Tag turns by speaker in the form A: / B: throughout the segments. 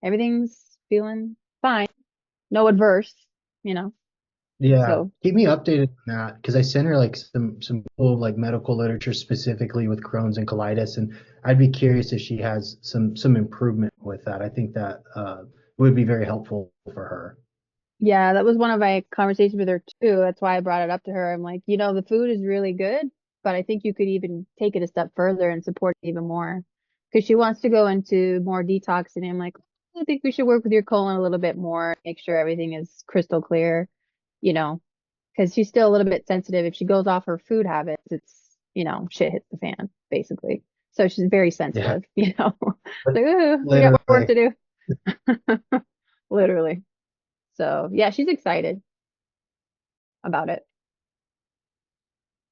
A: Everything's feeling fine. No adverse, you know.
B: Yeah,
A: So
B: keep me updated on that because I sent her like some cool like medical literature specifically with Crohn's and colitis, and I'd be curious if she has some improvement with that. I think that would be very helpful for her.
A: yeah, that was one of my conversations with her too. That's why I brought it up to her. I'm like, the food is really good, but I think you could even take it a step further and support it even more. Because she wants to go into more detoxing. I'm like, I think we should work with your colon a little bit more, make sure everything is crystal clear, you know, because she's still a little bit sensitive. If she goes off her food habits, shit hits the fan, basically. So she's very
B: Yeah,
A: sensitive, Like, ooh, we got more work
B: literally.
A: to do. Literally. So yeah, she's excited about it.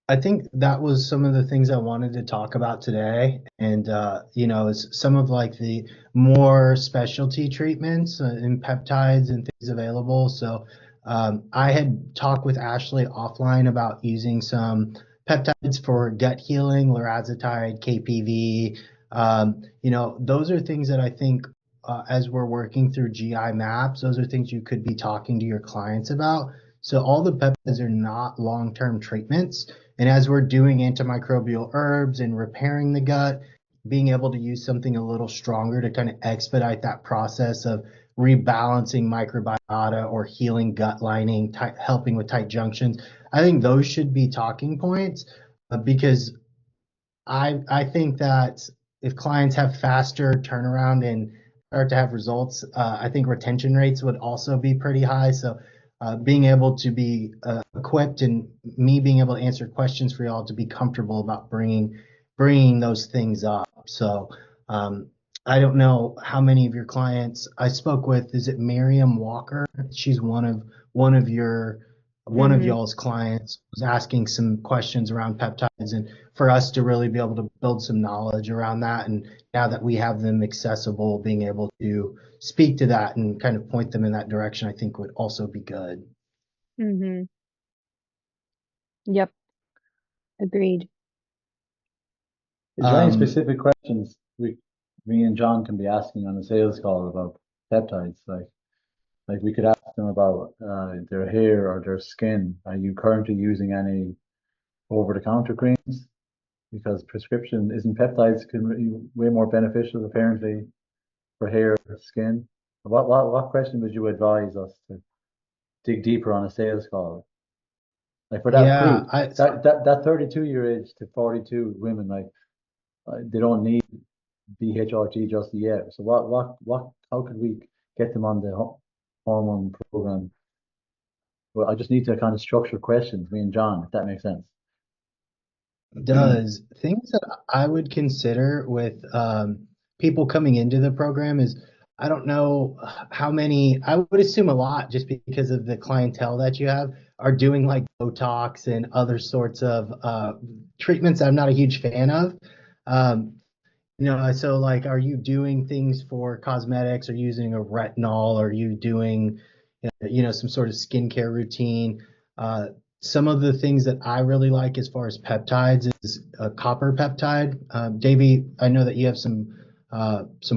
B: I think that was some of the things I wanted to talk about today. And, is some of like the more specialty treatments and peptides and things available. So, I had talked with Ashley offline about using some peptides for gut healing, lorazepam, KPV. Those are things that I think, as we're working through GI maps, those are things you could be talking to your clients about. So all the peptides are not long-term treatments. And as we're doing antimicrobial herbs and repairing the gut, being able to use something a little stronger to kind of expedite that process of rebalancing microbiota or healing gut lining, helping with tight junctions. I think those should be talking points because I think that if clients have faster turnaround and start to have results, I think retention rates would also be pretty high. So being able to be equipped and me being able to answer questions for y'all to be comfortable about bringing those things up. So I don't know how many of your clients I spoke with. Is it Miriam Walker? She's one of
A: Hmm.
B: y'all's clients was asking some questions around peptides and for us to really be able to build some knowledge around that. And now that we have them accessible, being able to speak to that and kind of point them in that direction, I think would also be good.
A: Hmm. Yep. Agreed.
C: Is there any
B: Um,
C: specific questions me and John can be asking on a sales call about peptides? Like we could ask them about their hair or their skin. Are you currently using any over-the-counter creams? Because prescription isn't peptides can be way more beneficial apparently for hair or skin. What question would you advise us to dig deeper on a sales call? Like for that
B: yeah,
C: group, that 32 year age to 42 women, like they don't need BHRT just yet. So how could we get them on the hormone program? Well, I just need to kind of structure questions, me and John, if that makes sense.
B: does things that I would consider with people coming into the program is I don't know how many, I would assume a lot just because of the clientele that you have are doing like Botox and other sorts of treatments I'm not a huge fan of. Um, so like, are you doing things for cosmetics? Are you using a retinol? Are you doing, some sort of skincare routine? Some of the things that I really like as far as peptides is a copper peptide. Davey, I know that you have some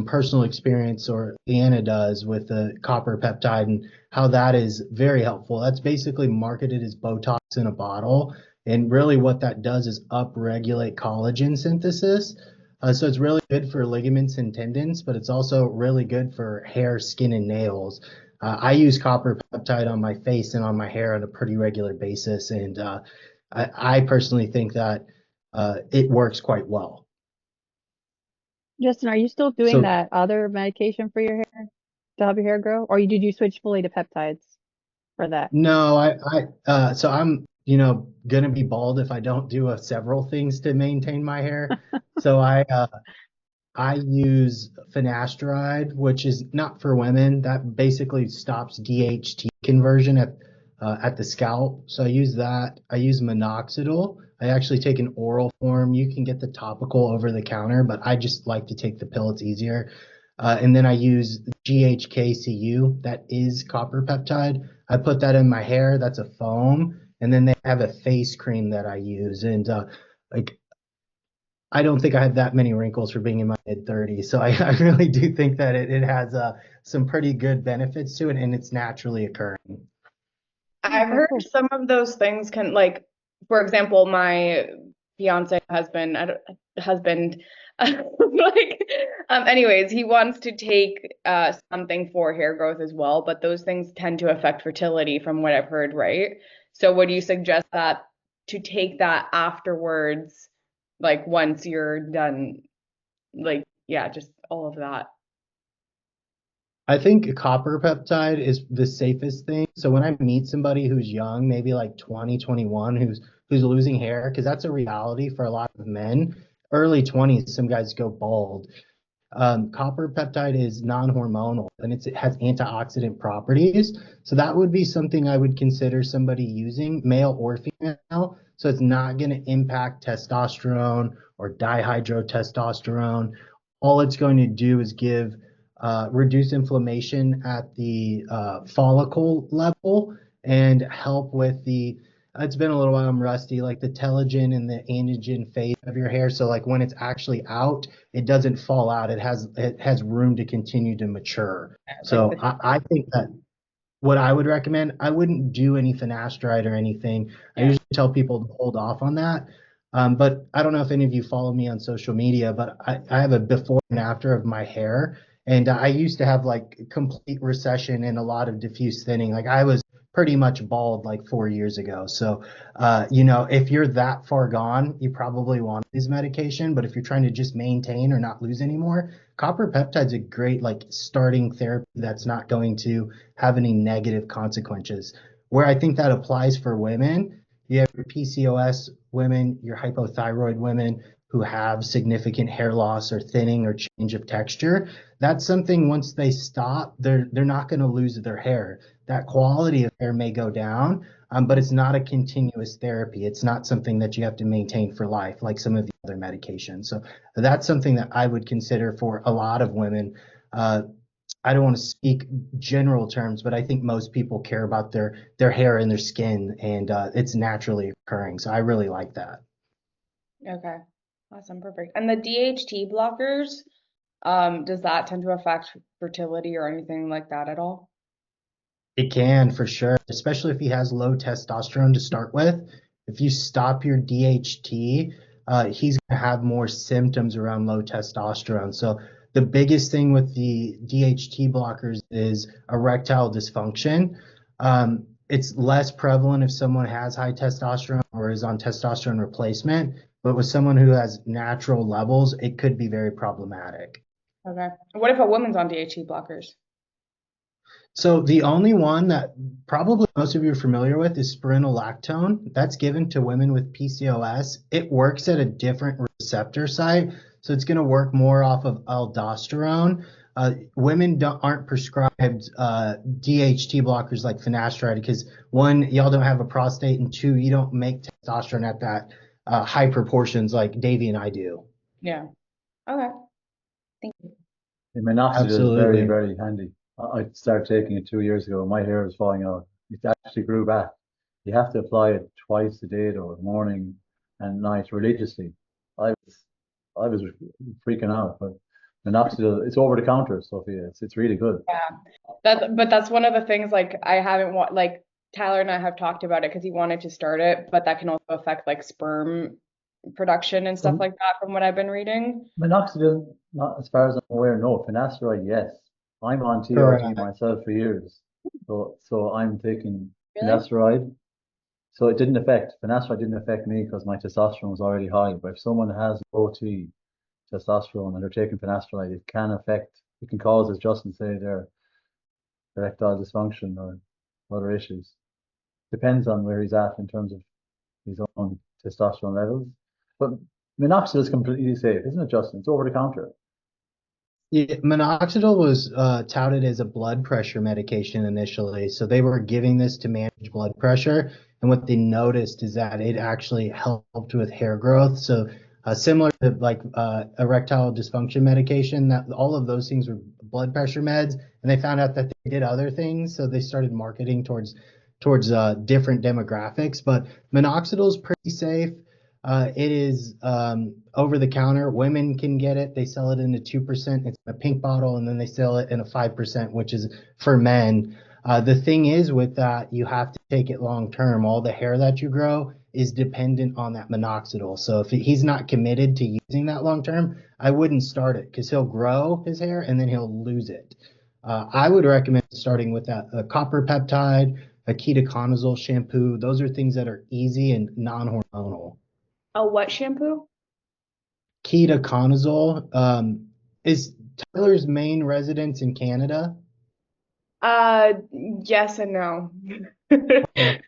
B: personal experience, or Leanna does, with the copper peptide and how that is very helpful. That's basically marketed as Botox in a bottle, and really what that does is upregulate collagen synthesis. So it's really good for ligaments and tendons, but it's also really good for hair, skin, and nails. I use copper peptide on my face and on my hair on a pretty regular basis, and I personally think that it works quite well.
A: Justin, are you still doing
B: So
A: that other medication for your hair to help your hair grow? Or did you switch fully to peptides for that?
B: no, so I'm, gonna be bald if I don't do several things to maintain my hair. So I use finasteride, which is not for women. That basically stops DHT conversion at the scalp. So I use that. I use minoxidil. I actually take an oral form. You can get the topical over the counter, but I just like to take the pill. It's easier. And then I use GHK-CU. That is copper peptide. I put that in my hair. That's a foam. And then they have a face cream that I use. And like I don't think I have that many wrinkles for being in my mid-30s. So I really do think that it has some pretty good benefits to it, and it's naturally occurring.
D: I've
A: Okay,
D: heard
A: cool.
D: some of those things can, like, for example, my fiance husband, husband, like, anyways, he wants to take something for hair growth as well, but those things tend to affect fertility from what I've heard, right? So would you suggest that to take that afterwards, like once you're done, like, yeah, just all of that?
B: I think copper peptide is the safest thing. So when I meet somebody who's young, maybe like 20, 21, who's losing hair, because that's a reality for a lot of men. Early 20s, some guys go bald. Copper peptide is non-hormonal and it has antioxidant properties. So that would be something I would consider somebody using, male or female. So it's not going to impact testosterone or dihydrotestosterone. All it's going to do is reduce inflammation at the follicle level and help with it's been a little while, I'm rusty, like the telogen and the anagen phase of your hair. So like when it's actually out, it doesn't fall out. It has room to continue to mature. So I think that what I would recommend, I wouldn't do any finasteride or anything. I usually tell people to hold off on that. But I don't know if any of you follow me on social media, but I have a before and after of my hair. And I used to have like complete recession and a lot of diffuse thinning. Like I was pretty much bald like 4 years ago. So, if you're that far gone, you probably want this medication. But if you're trying to just maintain or not lose anymore, copper peptide's a great like starting therapy that's not going to have any negative consequences. Where I think that applies for women, you have your PCOS women, your hypothyroid women who have significant hair loss or thinning or change of texture. That's something once they stop, they're not going to lose their hair. That quality of hair may go down, but it's not a continuous therapy. It's not something that you have to maintain for life like some of the other medications. So that's something that I would consider for a lot of women. I don't want to speak general terms, but I think most people care about their hair and their skin, and it's naturally occurring. So I really like that.
D: Okay. Awesome. Perfect. And the DHT blockers, does that tend to affect fertility or anything like that at all?
B: It can for sure, especially if he has low testosterone to start with. If you stop your DHT, he's going to have more symptoms around low testosterone. So the biggest thing with the DHT blockers is erectile dysfunction. It's less prevalent if someone has high testosterone or is on testosterone replacement, but with someone who has natural levels, it could be very problematic.
D: Okay. What if a woman's on DHT blockers?
B: So the only one that probably most of you are familiar with is spironolactone. That's given to women with PCOS. It works at a different receptor site, so it's going to work more off of aldosterone. Women aren't prescribed DHT blockers like finasteride because one, y'all don't have a prostate, and two, you don't make testosterone at that high proportions like Davey and I do.
D: Yeah. Okay. Thank you.
C: Minoxidil is very,
B: Absolutely.
C: very handy. I started taking it 2 years ago. My hair was falling out. It actually grew back. You have to apply it twice a day, though, morning and night, religiously. I was freaking out, but minoxidil, it's over the counter, Sophia. It's really good.
D: Yeah. But that's one of the things, like, I haven't like Tyler and I have talked about it because he wanted to start it, but that can also affect like sperm production and stuff like that from what I've been reading.
C: Minoxidil, not as far as I'm aware, no. Finasteride, yes. I'm on
B: Correct.
C: TRT myself for years, so I'm taking
D: Really?
C: finasteride. So finasteride didn't affect me because my testosterone was already high. But if someone has low T testosterone and they're taking finasteride, it can cause, as Justin said, their erectile dysfunction or other issues. Depends on where he's at in terms of his own testosterone levels. But minoxidil is completely safe, isn't it, Justin? It's over the counter.
B: Yeah, minoxidil was touted as a blood pressure medication initially. So they were giving this to manage blood pressure. And what they noticed is that it actually helped with hair growth. So similar to like erectile dysfunction medication, that all of those things were blood pressure meds. And they found out that they did other things. So they started marketing towards different demographics. But minoxidil is pretty safe. It is over the counter. Women can get it. They sell it in a 2%. It's a pink bottle, and then they sell it in a 5%, which is for men. The thing is with that, you have to take it long term. All the hair that you grow is dependent on that minoxidil. So if he's not committed to using that long term, I wouldn't start it because he'll grow his hair and then he'll lose it. I would recommend starting with a copper peptide, a ketoconazole shampoo. Those are things that are easy and non-hormonal.
D: A what shampoo?
B: Ketoconazole is Tyler's main residence in Canada.
D: Yes and no.
B: Okay.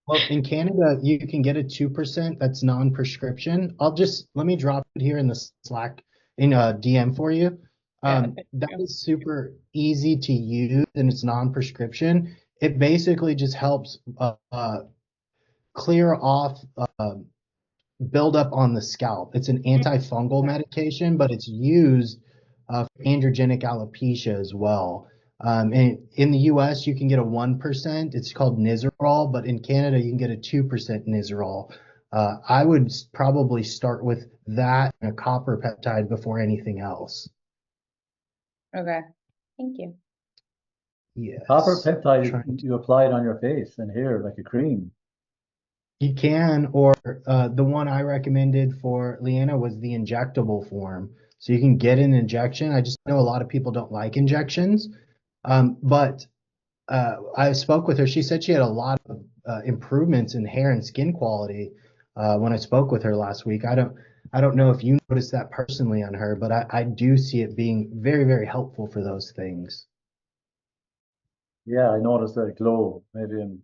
B: Well, in Canada, you can get a 2% that's non-prescription. Let me drop it here in the Slack in a DM for you.
D: Yeah,
B: That is super easy to use and it's non-prescription. It basically just helps clear off build up on the scalp. It's an antifungal medication, but it's used for androgenic alopecia as well. And in the US, you can get a 1%. It's called Nizoral, but in Canada, you can get a 2% Nizoral. I would probably start with that and a copper peptide before anything else.
D: Okay. Thank you.
B: Yes.
C: Copper peptide, you apply it on your face and hair like a cream.
B: You can, or the one I recommended for Leanna was the injectable form. So you can get an injection. I just know a lot of people don't like injections. But I spoke with her. She said she had a lot of improvements in hair and skin quality when I spoke with her last week. I don't know if you noticed that personally on her, but I do see it being very, very helpful for those things.
C: Yeah, I noticed that glow. Maybe I'm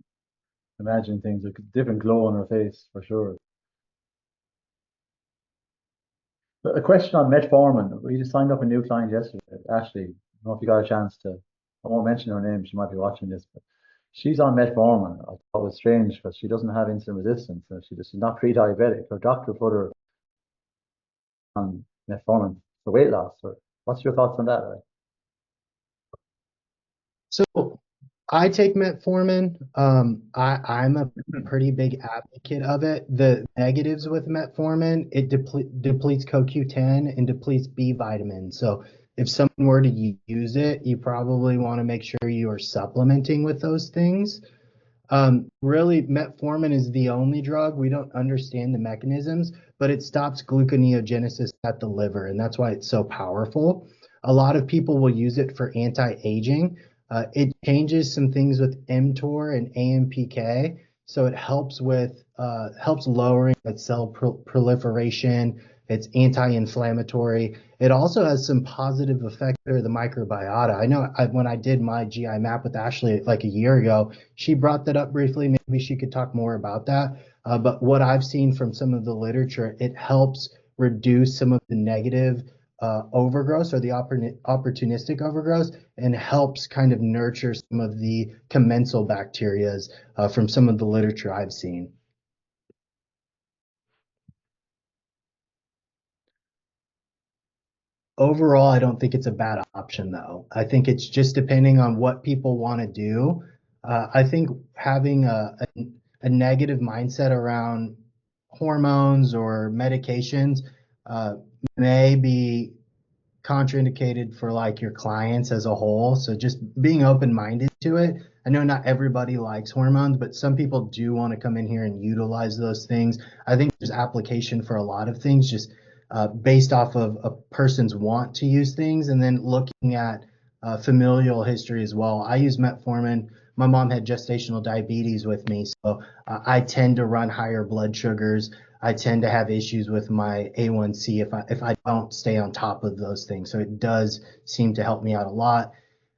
C: imagining things like a different glow on her face for sure. But a question on metformin. We just signed up a new client yesterday. Ashley, I don't know if you got a chance to. I won't mention her name. She might be watching this, but she's on metformin. I thought it was strange because she doesn't have insulin resistance. And she's not pre-diabetic. Her doctor put her on metformin for weight loss. So what's your thoughts on that? Right?
B: So I take metformin. I'm a pretty big advocate of it. The negatives with metformin, it depletes CoQ10 and depletes B vitamins. So if someone were to use it, you probably want to make sure you are supplementing with those things. Really, metformin is the only drug. We don't understand the mechanisms, but it stops gluconeogenesis at the liver, and that's why it's so powerful. A lot of people will use it for anti-aging. It changes some things with mTOR and AMPK, so it helps lowering cell proliferation. It's anti-inflammatory. It also has some positive effects for the microbiota. I know when I did my GI map with Ashley like a year ago, she brought that up briefly. Maybe she could talk more about that. But what I've seen from some of the literature, it helps reduce some of the negative overgrowth or the opportunistic overgrowth and helps kind of nurture some of the commensal bacteria from some of the literature I've seen. Overall, I don't think it's a bad option, though. I think it's just depending on what people want to do. I think having a negative mindset around hormones or medications may be contraindicated for like your clients as a whole. So just being open-minded to it. I know not everybody likes hormones, but some people do want to come in here and utilize those things. I think there's application for a lot of things, just based off of a person's want to use things, and then looking at familial history as well. I use metformin. My mom had gestational diabetes with me, so I tend to run higher blood sugars. I tend to have issues with my A1C if I don't stay on top of those things. So it does seem to help me out a lot.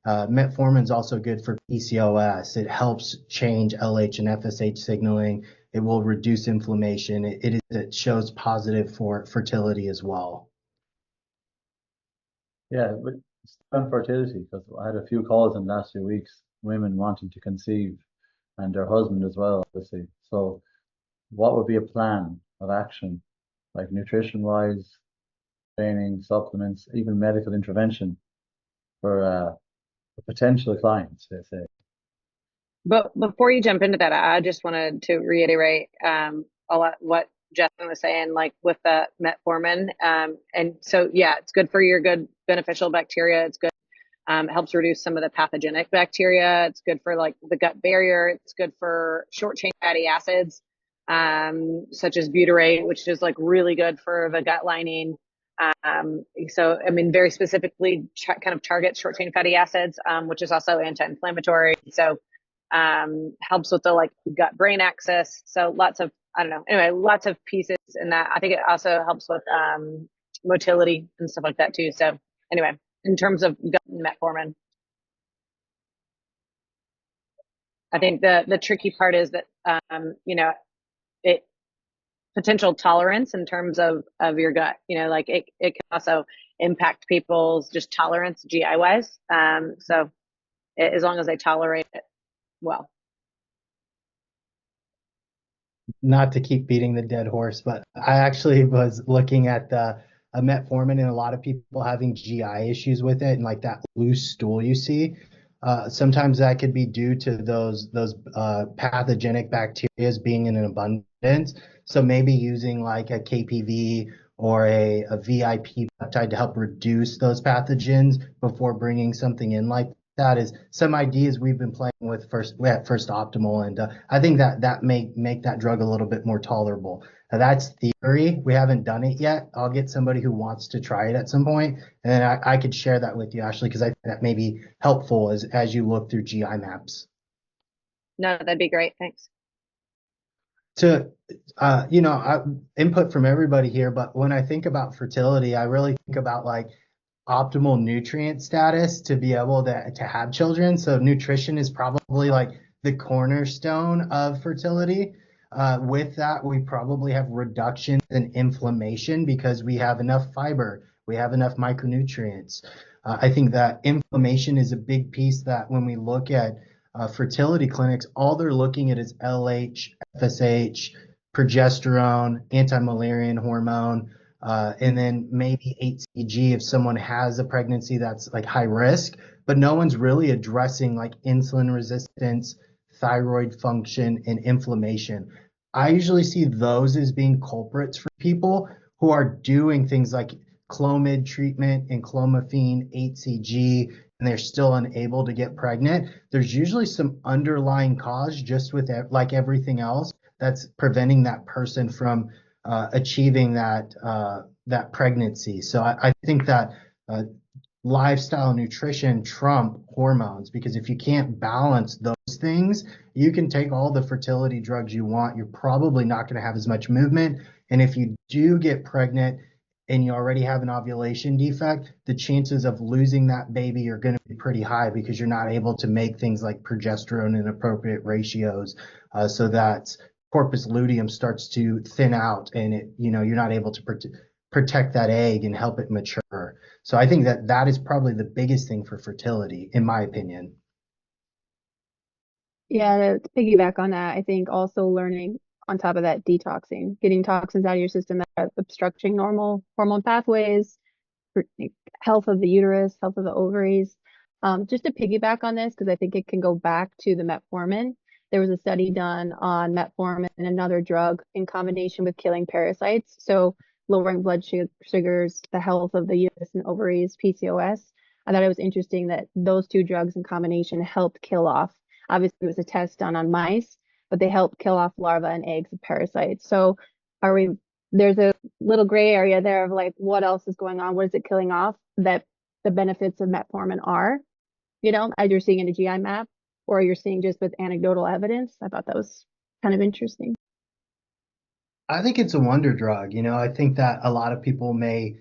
B: Metformin is also good for PCOS. It helps change LH and FSH signaling. It will reduce inflammation. It shows positive for fertility as well.
C: Yeah, but on fertility, because I had a few calls in the last few weeks, women wanting to conceive and their husband as well, obviously. So what would be a plan of action, like nutrition-wise, training, supplements, even medical intervention for potential clients, they say?
E: But before you jump into that, I just wanted to reiterate what Justin was saying, like with the metformin. And so, yeah, it's good for your good beneficial bacteria. It's good. It helps reduce some of the pathogenic bacteria. It's good for like the gut barrier. It's good for short chain fatty acids, such as butyrate, which is like really good for the gut lining. So, I mean, very specifically kind of targets short chain fatty acids, which is also anti-inflammatory. So, helps with the like gut brain axis. So lots of, I don't know, anyway, lots of pieces in that. I think it also helps with, motility and stuff like that too. So anyway, in terms of gut and metformin, I think the tricky part is that, it potential tolerance in terms of your gut, like it can also impact people's just tolerance GI wise. So as long as they tolerate it well.
B: Not to keep beating the dead horse, but I actually was looking at a metformin and a lot of people having GI issues with it and like that loose stool you see. Sometimes that could be due to those pathogenic bacteria being in an abundance. So maybe using like a KPV or a VIP peptide to help reduce those pathogens before bringing something in like that is some ideas we've been playing with at First Optimal, and I think that may make that drug a little bit more tolerable. Now, that's theory. We haven't done it yet. I'll get somebody who wants to try it at some point, and then I could share that with you, Ashley, because I think that may be helpful as you look through GI maps.
E: No, that'd be great. Thanks.
B: To input from everybody here, but when I think about fertility, I really think about like optimal nutrient status to be able to have children. So nutrition is probably like the cornerstone of fertility. With that, we probably have reduction in inflammation because we have enough fiber, we have enough micronutrients. I think that inflammation is a big piece that when we look at fertility clinics, all they're looking at is LH, FSH, progesterone, anti-Müllerian hormone, and then maybe HCG if someone has a pregnancy that's like high risk, but no one's really addressing like insulin resistance, thyroid function, and inflammation. I usually see those as being culprits for people who are doing things like Clomid treatment and clomiphene, HCG, and they're still unable to get pregnant. There's usually some underlying cause just with like everything else that's preventing that person from achieving that pregnancy. So I think that lifestyle nutrition trump hormones, because if you can't balance those things, you can take all the fertility drugs you want. You're probably not going to have as much movement. And if you do get pregnant and you already have an ovulation defect, the chances of losing that baby are going to be pretty high because you're not able to make things like progesterone in appropriate ratios, so that corpus luteum starts to thin out and you're not able to protect that egg and help it mature. So I think that is probably the biggest thing for fertility, in my opinion.
A: Yeah, to piggyback on that, I think also learning on top of that, detoxing, getting toxins out of your system that are obstructing normal hormone pathways, health of the uterus, health of the ovaries. Just to piggyback on this, because I think it can go back to the metformin. There was a study done on metformin and another drug in combination with killing parasites. So lowering blood sugars, the health of the uterus and ovaries, PCOS. I thought it was interesting that those two drugs in combination helped kill off. Obviously, it was a test done on mice, but they help kill off larvae and eggs of parasites. So there's a little gray area there of like, what else is going on? What is it killing off that the benefits of metformin are, as you're seeing in a GI map, or you're seeing just with anecdotal evidence? I thought that was kind of interesting.
B: I think it's a wonder drug. I think that a lot of people may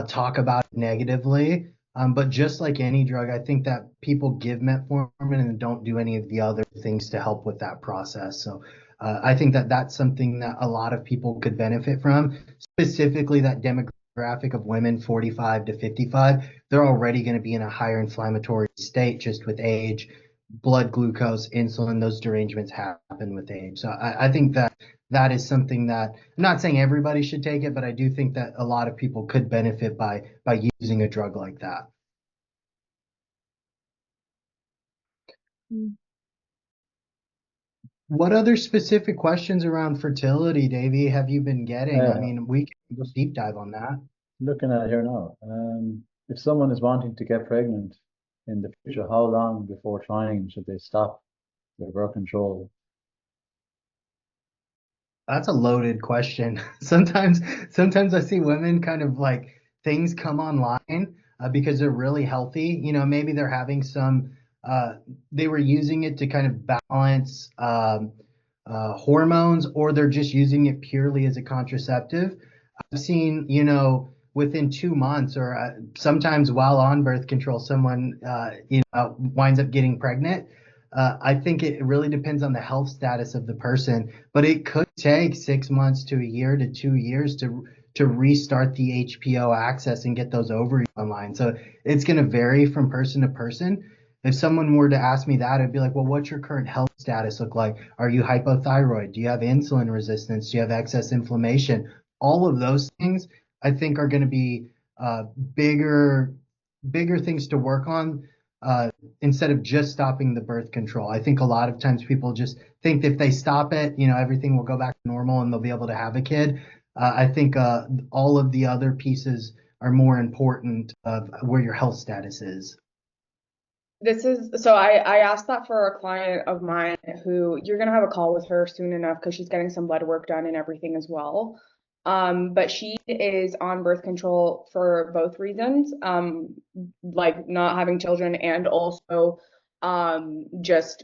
B: talk about it negatively, but just like any drug, I think that people give metformin and don't do any of the other things to help with that process. So I think that that's something that a lot of people could benefit from, specifically that demographic of women 45 to 55. They're already going to be in a higher inflammatory state just with age, blood glucose, insulin, those derangements happen with age. So I think that is something that I'm not saying everybody should take it, but I do think that a lot of people could benefit by using a drug like that. What other specific questions around fertility, Davey, have you been getting? I
C: Uh,
B: mean, we can
C: just
B: deep dive on that.
C: looking at it here now. If someone is wanting to get pregnant in the future, how long before trying should they stop their birth control?
B: That's a loaded question. Sometimes I see women kind of like things come online because they're really healthy. You know, maybe they're having some, they were using it to kind of balance hormones, or they're just using it purely as a contraceptive. I've seen, you know, within 2 months or sometimes while on birth control, someone, winds up getting pregnant. I think it really depends on the health status of the person, but it could take 6 months to a year to 2 years to restart the HPO access and get those ovaries online. So it's going to vary from person to person. If someone were to ask me that, I'd be like, well, what's your current health status look like? Are you hypothyroid? Do you have insulin resistance? Do you have excess inflammation? All of those things I think are going to be bigger things to work on uh, instead of just stopping the birth control. I think a lot of times people just think if they stop it, you know, everything will go back to normal and they'll be able to have a kid. I think all of the other pieces are more important of where your health status is.
D: This is so I asked that for a client of mine who you're gonna have a call with her soon enough because she's getting some blood work done and everything as well. But she is on birth control for both reasons, like not having children and also just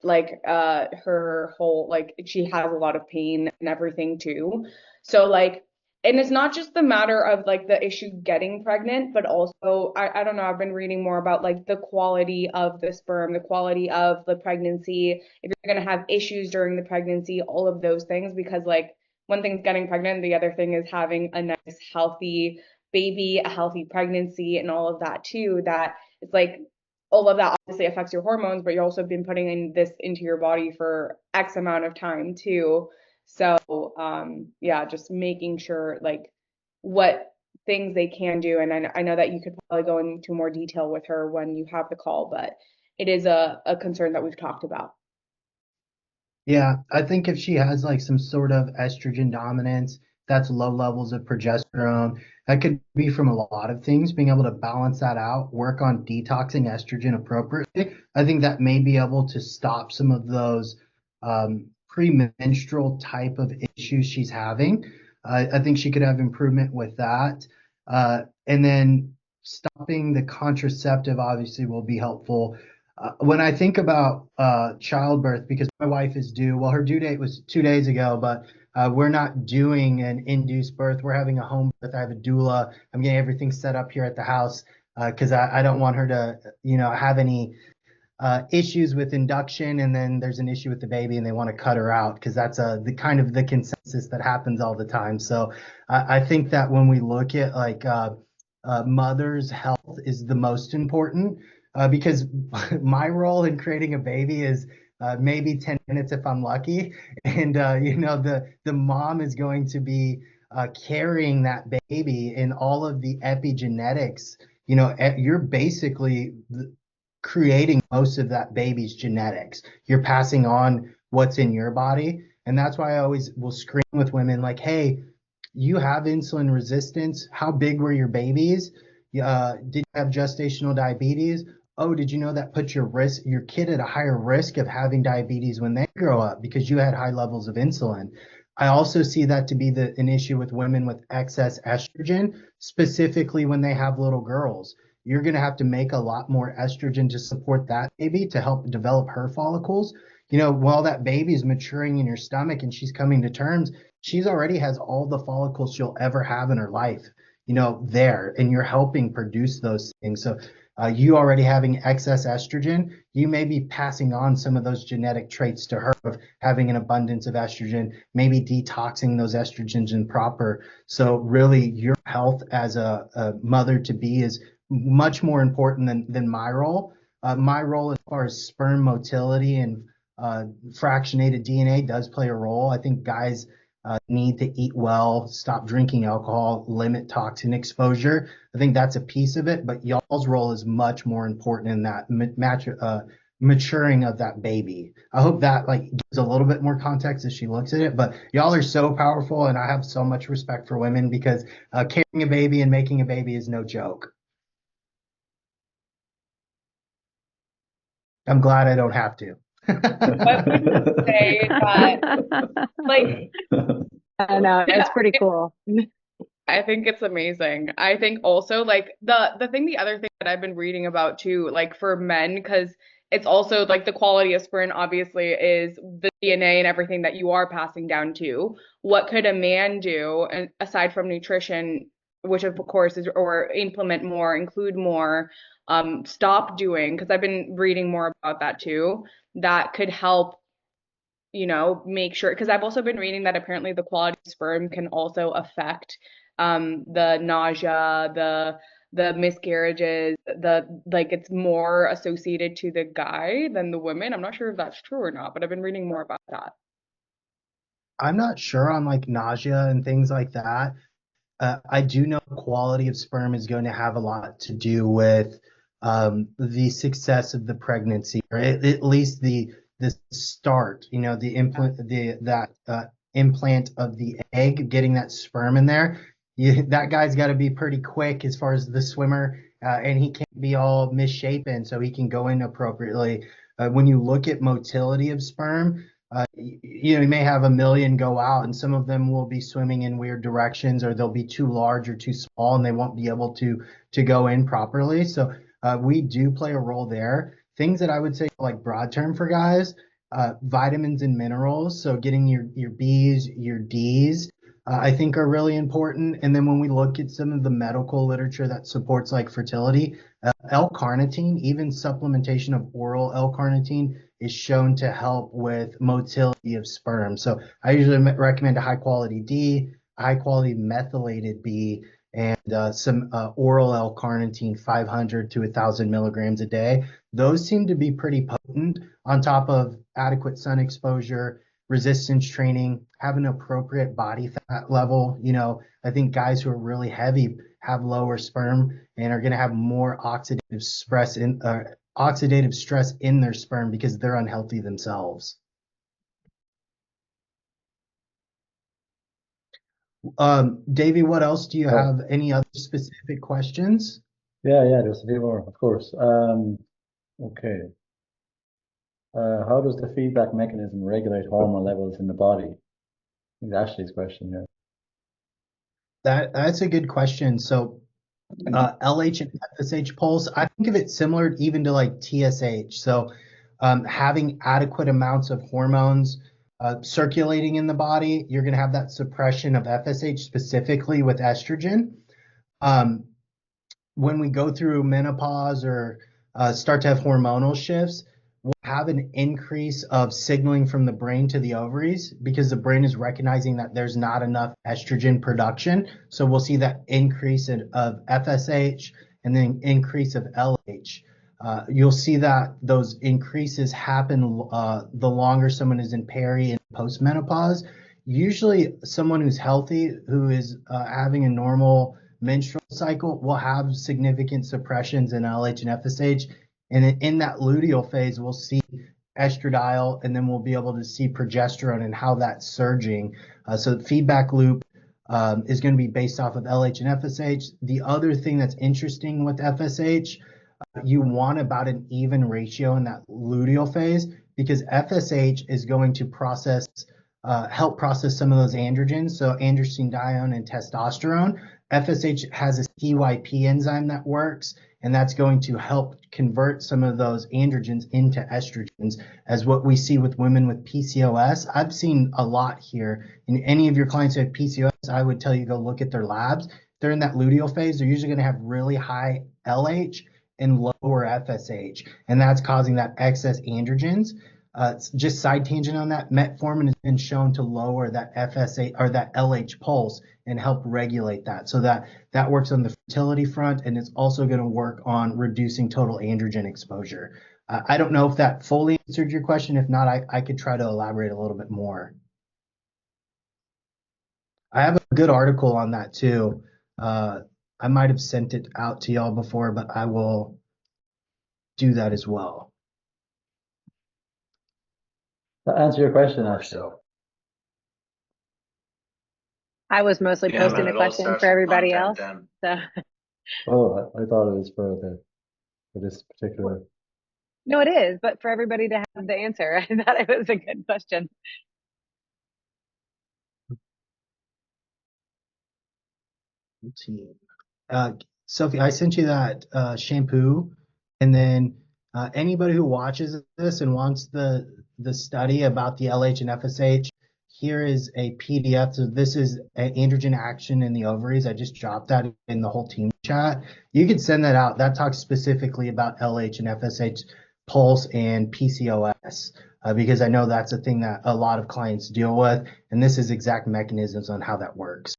D: like her whole like she has a lot of pain and everything too. So like and it's not just the matter of like the issue getting pregnant, but also I don't know, I've been reading more about like the quality of the sperm, the quality of the pregnancy, if you're gonna have issues during the pregnancy, all of those things, because like one thing's getting pregnant, the other thing is having a nice healthy baby, a healthy pregnancy, and all of that too. That it's like all of that obviously affects your hormones, but you're also been putting in this into your body for X amount of time too. So, yeah, just making sure like what things they can do. And I know that you could probably go into more detail with her when you have the call, but it is a concern that we've talked about.
B: Yeah, I think if she has like some sort of estrogen dominance, that's low levels of progesterone. That could be from a lot of things, being able to balance that out, work on detoxing estrogen appropriately. I think that may be able to stop some of those premenstrual type of issues she's having. I think she could have improvement with that. And then stopping the contraceptive obviously will be helpful. When I think about childbirth, because my wife is due, well, her due date was 2 days ago, but we're not doing an induced birth. We're having a home birth. I have a doula. I'm getting everything set up here at the house because I don't want her to, you know, have any issues with induction, and then there's an issue with the baby and they want to cut her out because that's the kind of the consensus that happens all the time. So I think that when we look at like mother's health is the most important because my role in creating a baby is maybe 10 minutes if I'm lucky. And, you know, the mom is going to be carrying that baby in all of the epigenetics. You know, you're basically creating most of that baby's genetics. You're passing on what's in your body. And that's why I always will screen with women like, hey, you have insulin resistance. How big were your babies? Did you have gestational diabetes? Oh, did you know that puts your kid at a higher risk of having diabetes when they grow up because you had high levels of insulin? I also see that to be an issue with women with excess estrogen, specifically when they have little girls. You're going to have to make a lot more estrogen to support that baby to help develop her follicles. You know, while that baby is maturing in your stomach and she's coming to terms, she's already has all the follicles she'll ever have in her life, you know, there, and you're helping produce those things. So you already having excess estrogen, you may be passing on some of those genetic traits to her of having an abundance of estrogen, maybe detoxing those estrogens improper. So really your health as a mother to be is much more important than my role. My role as far as sperm motility and fractionated DNA does play a role. I think guys need to eat well, stop drinking alcohol, limit toxin exposure. I think that's a piece of it, but y'all's role is much more important in that maturing of that baby. I hope that like gives a little bit more context as she looks at it. But y'all are so powerful, and I have so much respect for women because carrying a baby and making a baby is no joke. I'm glad I don't have to.
D: I would say that, like,
E: I know, it's pretty cool.
D: I think it's amazing. I think also like the other thing that I've been reading about too, like for men, because it's also like the quality of sperm obviously is the DNA and everything that you are passing down to. What could a man do, and aside from nutrition, which of course is, or implement more, include more, stop doing, because I've been reading more about that too, that could help, make sure, because I've also been reading that apparently the quality of sperm can also affect the nausea, the miscarriages, the like it's more associated to the guy than the women. I'm not sure if that's true or not, but I've been reading more about that.
B: I'm not sure on like nausea and things like that. I do know quality of sperm is going to have a lot to do with the success of the pregnancy, or at least the start. The implant, implant of the egg, getting that sperm in there. That guy's got to be pretty quick as far as the swimmer, and he can't be all misshapen, so he can go in appropriately. When you look at motility of sperm, you may have a million go out, and some of them will be swimming in weird directions, or they'll be too large or too small, and they won't be able to go in properly. So we do play a role there. Things that I would say like broad term for guys, vitamins and minerals. So getting your B's, your D's, I think are really important. And then when we look at some of the medical literature that supports like fertility, L-carnitine, even supplementation of oral L-carnitine is shown to help with motility of sperm. So I usually recommend a high quality D, a high quality methylated B, and some oral L-carnitine 500 to 1,000 milligrams a day. Those seem to be pretty potent on top of adequate sun exposure, resistance training, have an appropriate body fat level. I think guys who are really heavy have lower sperm and are going to have more oxidative stress in their sperm because they're unhealthy themselves. Davey, what else do you have? Any other specific questions?
C: Yeah, there's a few more, of course. Okay. How does the feedback mechanism regulate hormone levels in the body? I think Ashley's question here.
B: That's a good question. So LH and FSH pulse, I think of it similar even to like TSH. So having adequate amounts of hormones circulating in the body, you're going to have that suppression of FSH specifically with estrogen. When we go through menopause or start to have hormonal shifts, we'll have an increase of signaling from the brain to the ovaries because the brain is recognizing that there's not enough estrogen production. So we'll see that increase of FSH and then increase of LH. You'll see that those increases happen the longer someone is in peri and postmenopause. Usually someone who's healthy, who is having a normal menstrual cycle, will have significant suppressions in LH and FSH. And in that luteal phase, we'll see estradiol, and then we'll be able to see progesterone and how that's surging. So the feedback loop is going to be based off of LH and FSH. The other thing that's interesting with FSH, you want about an even ratio in that luteal phase because FSH is going to help process some of those androgens, so androstenedione and testosterone. FSH has a CYP enzyme that works, and that's going to help convert some of those androgens into estrogens, as what we see with women with PCOS. I've seen a lot here. In any of your clients who have PCOS, I would tell you go look at their labs. They're in that luteal phase. They're usually going to have really high LH and lower FSH, and that's causing that excess androgens. Just side tangent on that, metformin has been shown to lower that FSH or that LH pulse and help regulate that. So that works on the fertility front, and it's also going to work on reducing total androgen exposure. I don't know if that fully answered your question. If not, I could try to elaborate a little bit more. I have a good article on that too. I might have sent it out to y'all before, but I will do that as well.
C: To answer your question,
F: Or
C: actually.
F: so.
E: I was mostly
F: Yeah,
E: posting
F: man,
E: the
F: it all
E: question
F: starts
E: for
F: with
E: everybody
F: content
E: else.
F: then.
E: So
C: Oh, I thought it was for this particular.
E: no, it is, but for everybody to have the answer, I thought it was a good question.
B: Team. Sophie, I sent you that shampoo, and then anybody who watches this and wants the study about the LH and FSH, here is a PDF. So this is androgen action in the ovaries. I just dropped that in the whole team chat. You can send that out. That talks specifically about LH and FSH pulse and PCOS. Because I know that's a thing that a lot of clients deal with, and this is exact mechanisms on how that works.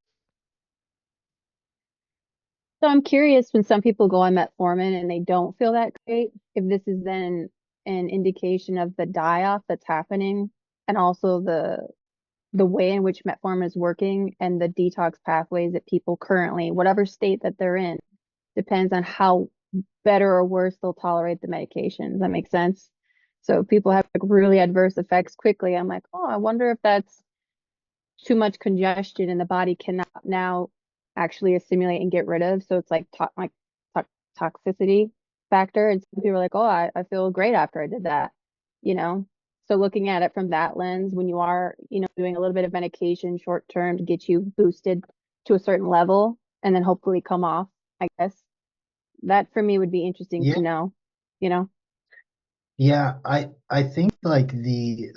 A: So I'm curious when some people go on metformin and they don't feel that great, if this is then an indication of the die-off that's happening and also the way in which metformin is working and the detox pathways that people currently, whatever state that they're in, depends on how better or worse they'll tolerate the medication. Does that make sense? So if people have like really adverse effects quickly, I'm like, oh, I wonder if that's too much congestion and the body cannot now actually assimilate and get rid of. So it's like to toxicity factor. And some people are like, oh, I feel great after I did that, you know? So looking at it from that lens, when you are, doing a little bit of medication short term to get you boosted to a certain level and then hopefully come off, I guess that for me would be interesting
B: Yeah.
A: to know, you know?
B: Yeah, I think like the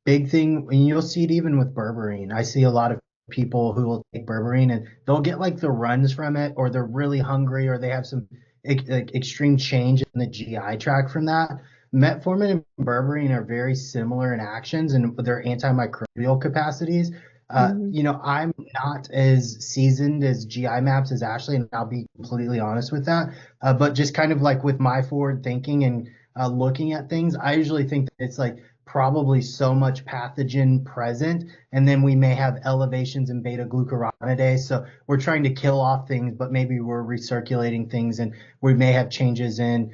B: big thing, and you'll see it even with berberine. I see a lot of people who will take berberine and they'll get like the runs from it, or they're really hungry, or they have some extreme change in the GI tract from that. Metformin and berberine are very similar in actions and their antimicrobial capacities.
A: Mhm.
B: I'm not as seasoned as GI maps as Ashley, and I'll be completely honest with that. But just kind of like with my forward thinking and looking at things, I usually think that it's like probably so much pathogen present, and then we may have elevations in beta glucuronidase. So we're trying to kill off things, but maybe we're recirculating things, and we may have changes in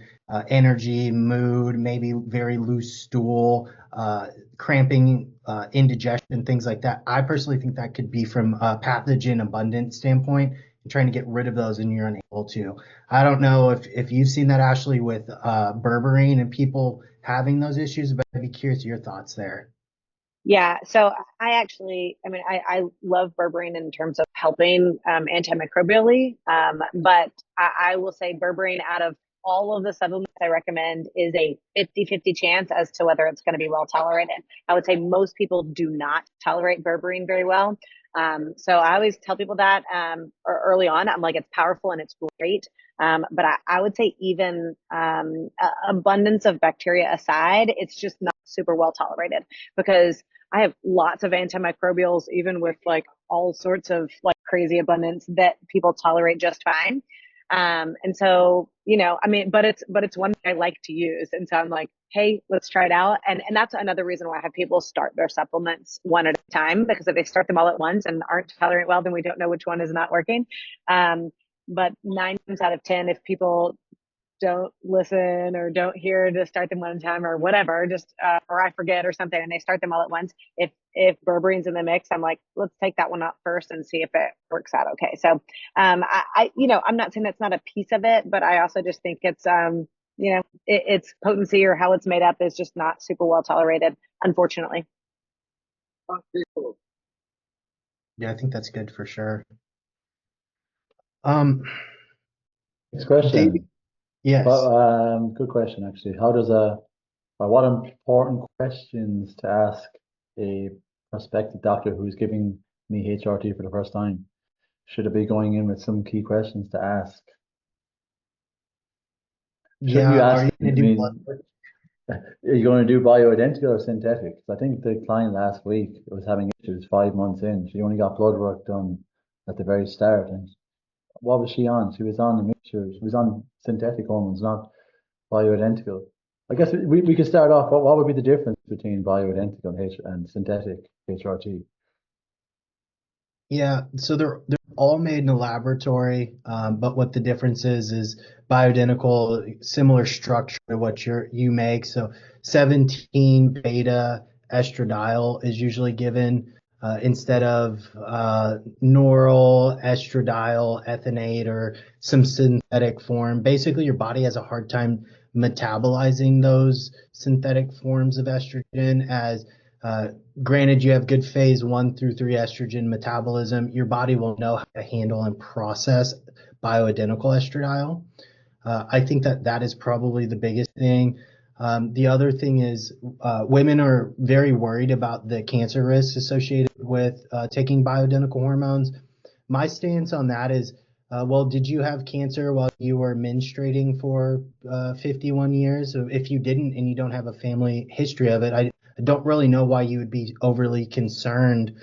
B: energy, mood, maybe very loose stool, cramping, indigestion, things like that. I personally think that could be from a pathogen abundance standpoint, and trying to get rid of those, and you're unable to. I don't know if you've seen that, Ashley, with berberine and people having those issues, but I'd be curious your thoughts there.
E: Yeah, so I love berberine in terms of helping antimicrobially, but I will say berberine out of all of the supplements I recommend is a 50-50 chance as to whether it's going to be well tolerated. I would say most people do not tolerate berberine very well. So I always tell people that early on, I'm like, it's powerful and it's great. But I would say even abundance of bacteria aside, it's just not super well tolerated because I have lots of antimicrobials, even with like all sorts of like crazy abundance that people tolerate just fine. And so, but it's one I like to use. And so I'm like, hey, let's try it out. And that's another reason why I have people start their supplements one at a time, because if they start them all at once and aren't tolerating well, then we don't know which one is not working. But 9 times out of 10, if people don't listen or don't hear to start them one time or whatever, just or I forget or something, and they start them all at once. If berberine's in the mix, I'm like, let's take that one out first and see if it works out okay. So I'm not saying that's not a piece of it, but I also just think it's its potency or how it's made up is just not super well tolerated, unfortunately.
B: Yeah, I think that's good for sure.
C: Next question.
B: David, yes.
C: Good question, actually. What important questions to ask a prospective doctor who's giving me HRT for the first time? Should I be going in with some key questions to ask? Shouldn't you ask?
B: Are you going to do blood work?
C: Are you going to do bioidentical or synthetic? I think the client last week was having issues 5 months in. She only got blood work done at the very start. And what was she on? She was on a mixture. She was on synthetic hormones, not bioidentical. I guess we could start off. What would be the difference between bioidentical and synthetic HRT?
B: Yeah, so they're all made in a laboratory, but what the difference is bioidentical, similar structure to what you make. So 17 beta estradiol is usually given instead of Norol, estradiol, ethynate, or some synthetic form. Basically, your body has a hard time metabolizing those synthetic forms of estrogen. As granted, you have good phase 1 through 3 estrogen metabolism, your body will know how to handle and process bioidentical estradiol. I think that is probably the biggest thing. The other thing is women are very worried about the cancer risks associated with taking bioidentical hormones. My stance on that is, well, did you have cancer while you were menstruating for 51 years? So if you didn't and you don't have a family history of it, I don't really know why you would be overly concerned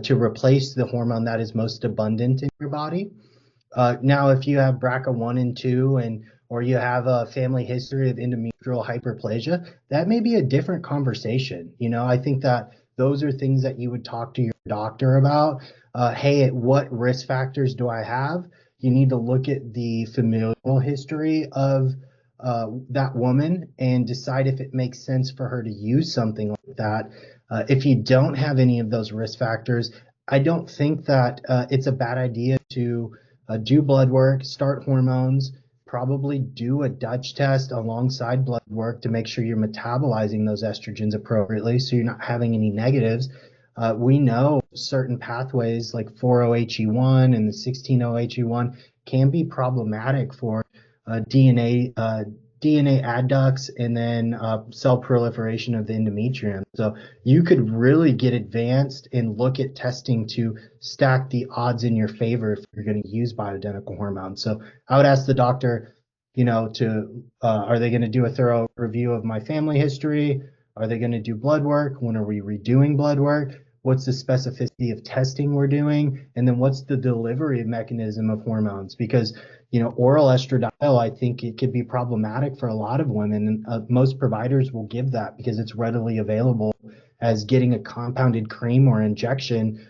B: to replace the hormone that is most abundant in your body. Now, if you have BRCA1 and 2 or you have a family history of endometrial hyperplasia, that may be a different conversation. I think that those are things that you would talk to your doctor about. Hey, what risk factors do I have? You need to look at the familial history of that woman and decide if it makes sense for her to use something like that. If you don't have any of those risk factors, I don't think that it's a bad idea to do blood work, start hormones, probably do a Dutch test alongside blood work to make sure you're metabolizing those estrogens appropriately so you're not having any negatives. We know certain pathways like 4-OHE1 and the 16-OHE1 can be problematic for DNA adducts and then cell proliferation of the endometrium. So you could really get advanced and look at testing to stack the odds in your favor if you're going to use bioidentical hormones. So I would ask the doctor, are they going to do a thorough review of my family history? Are they going to do blood work? When are we redoing blood work? What's the specificity of testing we're doing? And then what's the delivery mechanism of hormones? Because oral estradiol, I think it could be problematic for a lot of women. And most providers will give that because it's readily available, as getting a compounded cream or injection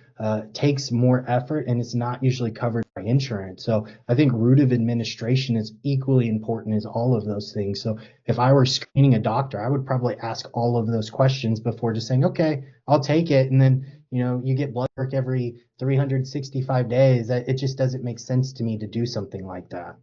B: takes more effort and it's not usually covered by insurance. So I think route of administration is equally important as all of those things. So if I were screening a doctor, I would probably ask all of those questions before just saying, okay, I'll take it. And then, you get blood work every 365 days. It just doesn't make sense to me to do something like that.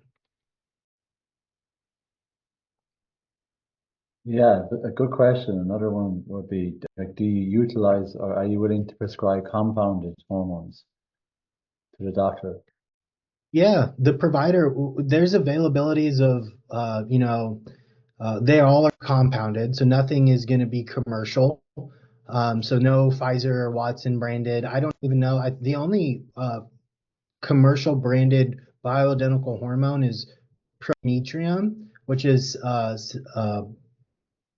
C: Yeah, a good question. Another one would be, do you utilize or are you willing to prescribe compounded hormones to the doctor?
B: Yeah, the provider, there's availabilities of, they all are compounded, so nothing is going to be commercial. So no Pfizer or Watson branded. I don't even know. The only commercial branded bioidentical hormone is prometrium, which is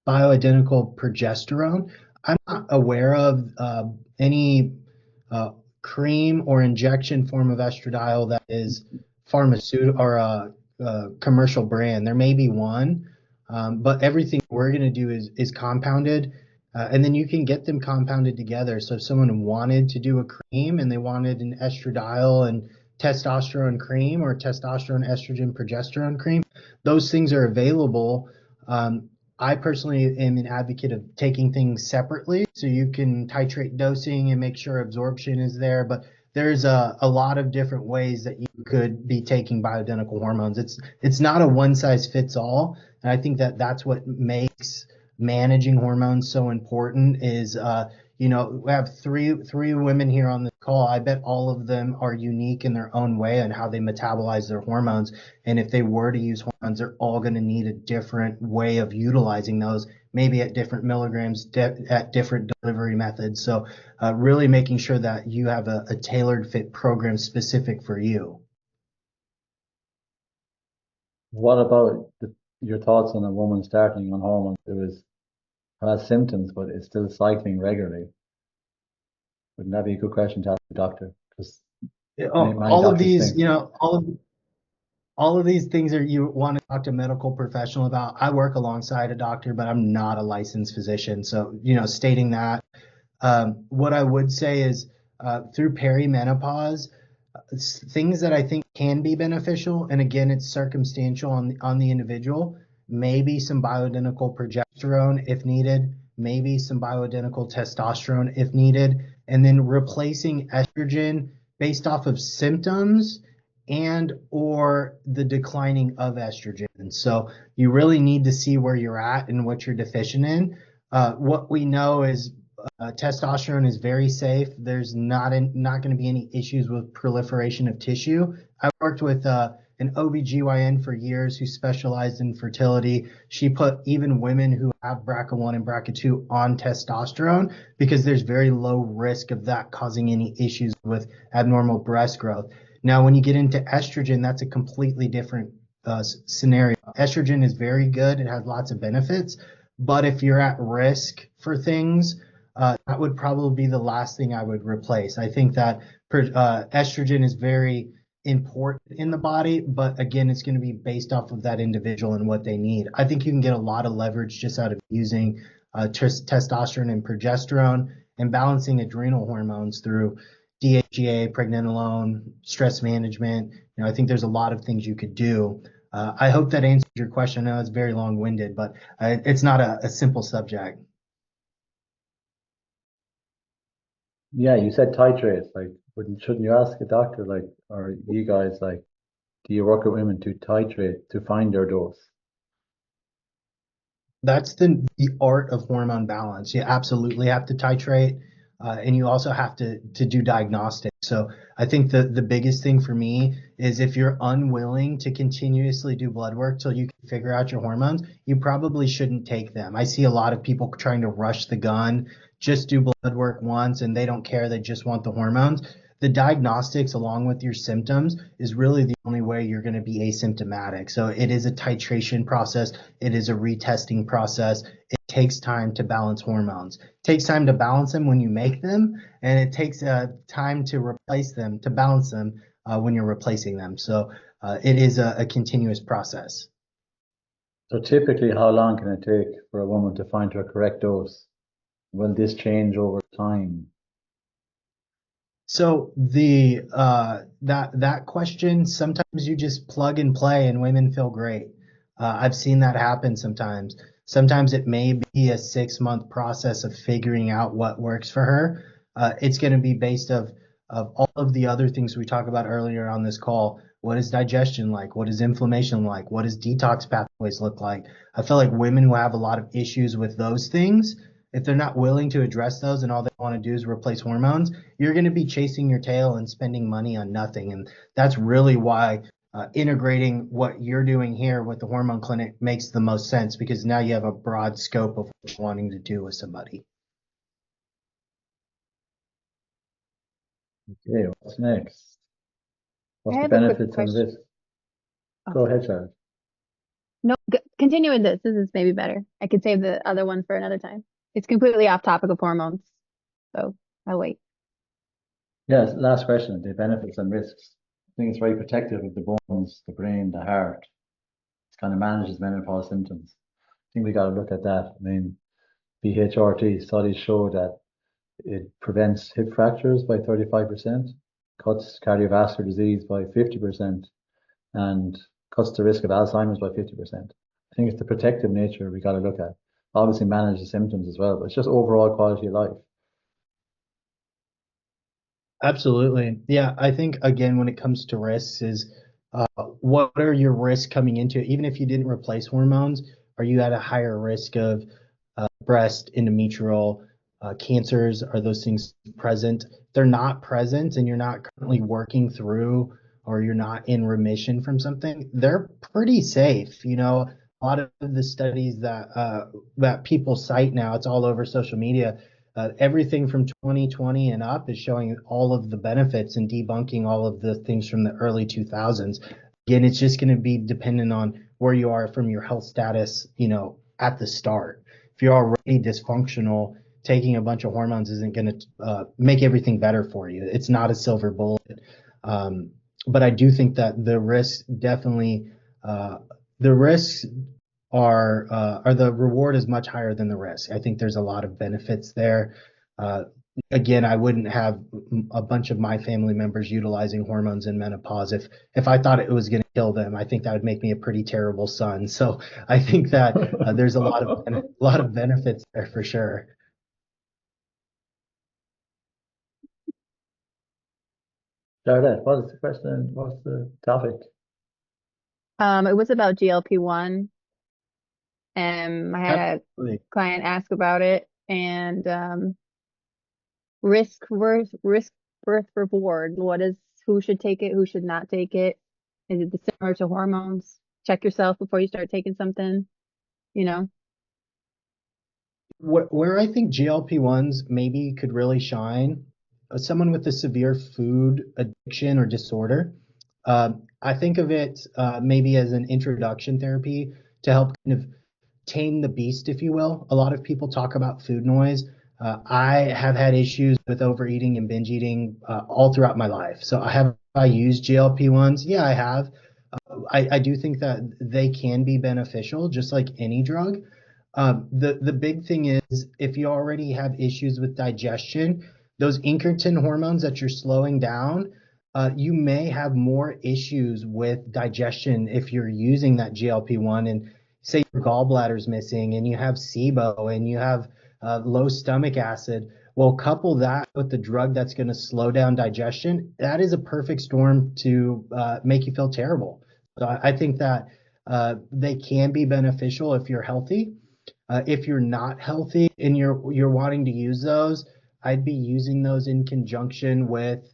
B: bioidentical progesterone. I'm not aware of any cream or injection form of estradiol that is pharmaceutical or a commercial brand. There may be one, but everything we're going to do is compounded. And then you can get them compounded together. So if someone wanted to do a cream and they wanted an estradiol and testosterone cream or testosterone, estrogen, progesterone cream, those things are available. I personally am an advocate of taking things separately so you can titrate dosing and make sure absorption is there. But there's a lot of different ways that you could be taking bioidentical hormones. It's not a one size fits all. And I think that's what makes managing hormones so important is, we have three women here on this call. I bet all of them are unique in their own way and how they metabolize their hormones. And if they were to use hormones, they're all going to need a different way of utilizing those, maybe at different milligrams, at different delivery methods. So really making sure that you have a tailored fit program specific for you.
C: What about your thoughts on a woman starting on hormones who has symptoms but is still cycling regularly? Wouldn't that be a good question to ask the doctor? Because
B: all of these, all of these things are you want to talk to a medical professional about. I work alongside a doctor, but I'm not a licensed physician. So, stating that, what I would say is through perimenopause, things that I think can be beneficial, and again, it's circumstantial on the individual, maybe some bioidentical progesterone if needed, maybe some bioidentical testosterone if needed, and then replacing estrogen based off of symptoms and or the declining of estrogen. And so you really need to see where you're at and what you're deficient in. What we know is testosterone is very safe. There's not going to be any issues with proliferation of tissue. I worked with an OBGYN for years who specialized in fertility. She put even women who have BRCA1 and BRCA2 on testosterone because there's very low risk of that causing any issues with abnormal breast growth. Now, when you get into estrogen, that's a completely different scenario. Estrogen is very good. It has lots of benefits. But if you're at risk for things, that would probably be the last thing I would replace. I think that estrogen is very important in the body, but again, it's going to be based off of that individual and what they need. I think you can get a lot of leverage just out of using testosterone and progesterone and balancing adrenal hormones through DHEA, pregnenolone, stress management. I think there's a lot of things you could do. I hope that answers your question. I know it's very long-winded, but it's not a simple subject.
C: Yeah, you said titrate. Like, shouldn't you ask a doctor, like, or you guys, like, do you work with women to titrate to find their dose?
B: That's the art of hormone balance. You absolutely have to titrate, and you also have to do diagnostics. So I think the biggest thing for me is if you're unwilling to continuously do blood work till you can figure out your hormones, you probably shouldn't take them. I see a lot of people trying to rush the gun, just do blood work once, and they don't care. They just want the hormones. The diagnostics along with your symptoms is really the only way you're going to be asymptomatic. So it is a titration process. It is a retesting process. It takes time to balance hormones. It takes time to balance them when you make them, and it takes time to replace them, to balance them when you're replacing them. So it is a continuous process.
C: So typically, how long can it take for a woman to find her correct dose? Will this change over time?
B: So that question, sometimes you just plug and play and women feel great. I've seen that happen sometimes. Sometimes it may be a 6-month process of figuring out what works for her. It's going to be based of all of the other things we talked about earlier on this call. What is digestion like? What is inflammation like? What does detox pathways look like? I feel like women who have a lot of issues with those things, if they're not willing to address those and all they want to do is replace hormones, you're going to be chasing your tail and spending money on nothing. And that's really why integrating what you're doing here with the hormone clinic makes the most sense, because now you have a broad scope of what you're wanting to do with somebody.
C: Okay, what's next? What's
A: I
C: the
A: have a quick
C: benefits and
A: question.
C: risks? Go ahead, Charlotte.
A: No, continue with this. This is maybe better. I could save the other one for another time. It's completely off topic of hormones, so I'll wait.
C: Yes, last question, the benefits and risks. I think it's very protective of the bones, the brain, the heart. It kind of manages menopause symptoms. I think we got to look at that. I mean, BHRT studies show that it prevents hip fractures by 35%, cuts cardiovascular disease by 50%, and cuts the risk of Alzheimer's by 50%. I think it's the protective nature we got to look at. Obviously manage the symptoms as well, but it's just overall quality of life.
B: Absolutely. Yeah, I think again, when it comes to risks is what are your risks coming into it? Even if you didn't replace hormones, are you at a higher risk of breast, endometrial cancers? Are those things present? They're not present and you're not currently working through or you're not in remission from something, they're pretty safe. A lot of the studies that people cite now, it's all over social media. Everything from 2020 and up is showing all of the benefits and debunking all of the things from the early 2000s. Again, it's just going to be dependent on where you are from your health status, at the start. If you're already dysfunctional, taking a bunch of hormones isn't going to make everything better for you. It's not a silver bullet. But I do think that the risks definitely, the risks are the reward is much higher than the risk. I think there's a lot of benefits there. again, I wouldn't have a bunch of my family members utilizing hormones in menopause if I thought it was going to kill them. I think that would make me a pretty terrible son. So I think that there's a lot of benefits there for sure.
C: Charlotte, what is the question? What's the topic?
A: It was about GLP-1, and I had a
B: Absolutely.
A: client ask about it, and risk versus reward. Who should take it, who should not take it? Is it similar to hormones? Check yourself before you start taking something, you know?
B: Where I think GLP-1s maybe could really shine, someone with a severe food addiction or disorder, I think of it maybe as an introduction therapy to help kind of tame the beast, if you will. A lot of people talk about food noise. I have had issues with overeating and binge eating all throughout my life. So I used GLP-1s? Yeah, I have. I do think that they can be beneficial, just like any drug. The big thing is if you already have issues with digestion, those incretin hormones that you're slowing down, you may have more issues with digestion if you're using that GLP-1 and say your gallbladder's missing and you have SIBO and you have low stomach acid. Well, couple that with the drug that's going to slow down digestion. That is a perfect storm to make you feel terrible. So I think that they can be beneficial if you're healthy. If you're not healthy and you're wanting to use those, I'd be using those in conjunction with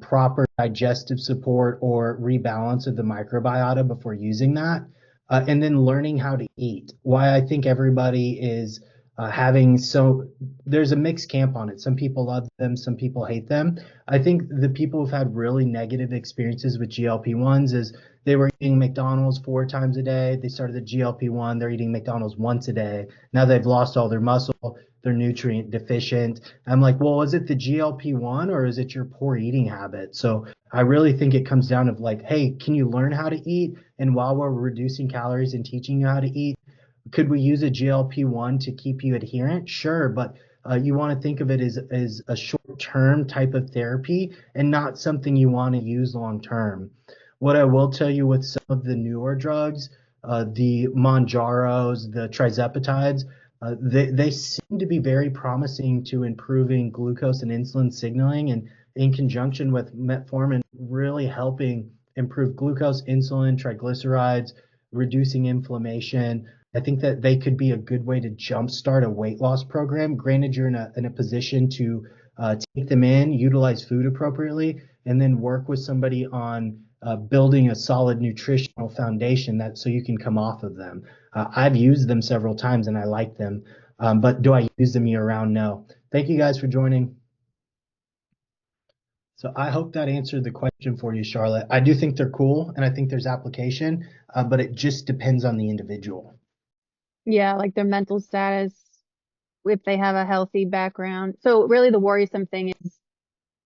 B: proper digestive support or rebalance of the microbiota before using that, and then learning how to eat. Why I think everybody is there's a mixed camp on it. Some people love them, some people hate them. I think the people who've had really negative experiences with GLP-1s is they were eating McDonald's 4 times a day. They started the GLP-1. They're eating McDonald's once a day. Now they've lost all their muscle. They're nutrient deficient. I'm like, well, is it the GLP-1 or is it your poor eating habit? So I really think it comes down to like, hey, can you learn how to eat? And while we're reducing calories and teaching you how to eat, could we use a GLP-1 to keep you adherent? Sure, but you want to think of it as a short-term type of therapy and not something you want to use long-term. What I will tell you with some of the newer drugs, the Monjaros, the trizepatides, they seem to be very promising to improving glucose and insulin signaling, and in conjunction with metformin, really helping improve glucose, insulin, triglycerides, reducing inflammation. I think that they could be a good way to jumpstart a weight loss program. Granted, you're in a position to take them in, utilize food appropriately, and then work with somebody on building a solid nutritional foundation that so you can come off of them. I've used them several times and I like them, but do I use them year round? No. Thank you guys for joining. So I hope that answered the question for you, Charlotte. I do think they're cool and I think there's application, but it just depends on the individual.
A: Yeah, like their mental status, if they have a healthy background. So really the worrisome thing is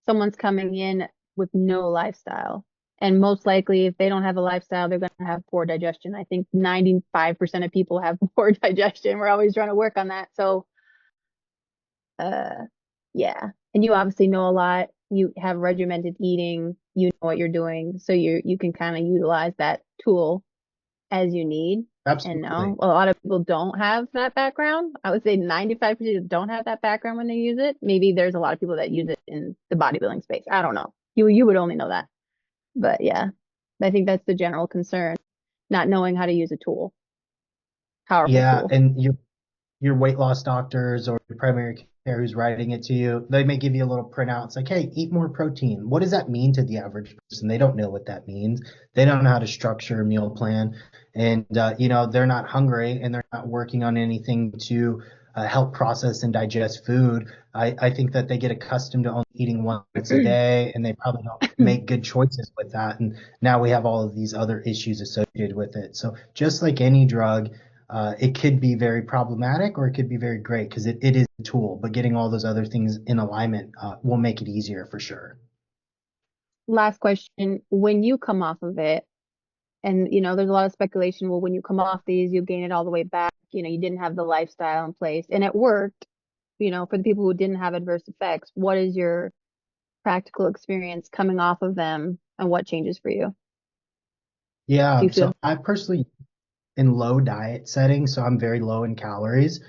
A: someone's coming in with no lifestyle. And most likely, if they don't have a lifestyle, they're going to have poor digestion. I think 95% of people have poor digestion. We're always trying to work on that. So, yeah. And you obviously know a lot. You have regimented eating. You know what you're doing. So you can kind of utilize that tool as you need. And
B: Absolutely.
A: no, a lot of people don't have that background. I would say 95% don't have that background when they use it. Maybe there's a lot of people that use it in the bodybuilding space. I don't know. You would only know that. But yeah, I think that's the general concern, not knowing how to use a tool, powerful
B: Yeah,
A: tool.
B: and your weight loss doctors or your primary care who's writing it to you, they may give you a little printout. It's like, hey, eat more protein. What does that mean to the average person? They don't know what that means. They don't know how to structure a meal plan. And, they're not hungry and they're not working on anything to help process and digest food. I think that they get accustomed to only eating once a day and they probably don't make good choices with that. And now we have all of these other issues associated with it. So just like any drug, it could be very problematic or it could be very great because it is a tool, but getting all those other things in alignment will make it easier for sure.
A: Last question. When you come off of it, and there's a lot of speculation, well, when you come off these, you gain it all the way back. You didn't have the lifestyle in place and it worked. for the people who didn't have adverse effects, what is your practical experience coming off of them and what changes for you? Do
B: Yeah,
A: you
B: so
A: feel?
B: I personally in low diet settings, so I'm very low in calories.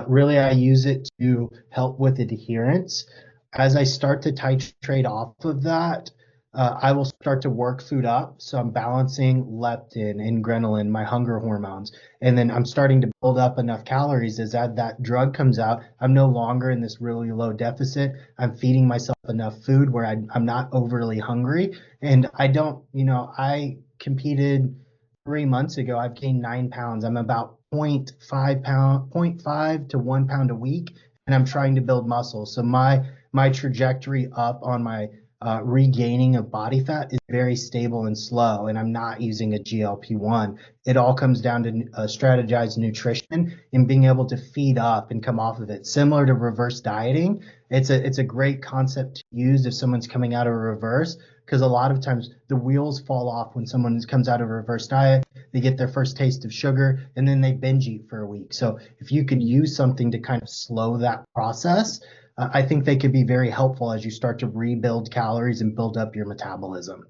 B: Really, I use it to help with adherence. As I start to titrate off of that, I will start to work food up. So I'm balancing leptin and ghrelin, my hunger hormones, and then I'm starting to build up enough calories as that drug comes out. I'm no longer in this really low deficit. I'm feeding myself enough food where I'm not overly hungry, and I don't, I competed 3 months ago. I've gained 9 pounds. I'm about point 0.5 pound, point 0.5 to 1 pound a week, and I'm trying to build muscle. So my trajectory up on my regaining of body fat is very stable and slow, and I'm not using a GLP-1. It all comes down to strategized nutrition and being able to feed up and come off of it. Similar to reverse dieting, it's a great concept to use if someone's coming out of reverse, because a lot of times the wheels fall off when someone comes out of a reverse diet. They get their first taste of sugar and then they binge eat for a week. So if you could use something to kind of slow that process, I think they could be very helpful as you start to rebuild calories and build up your metabolism.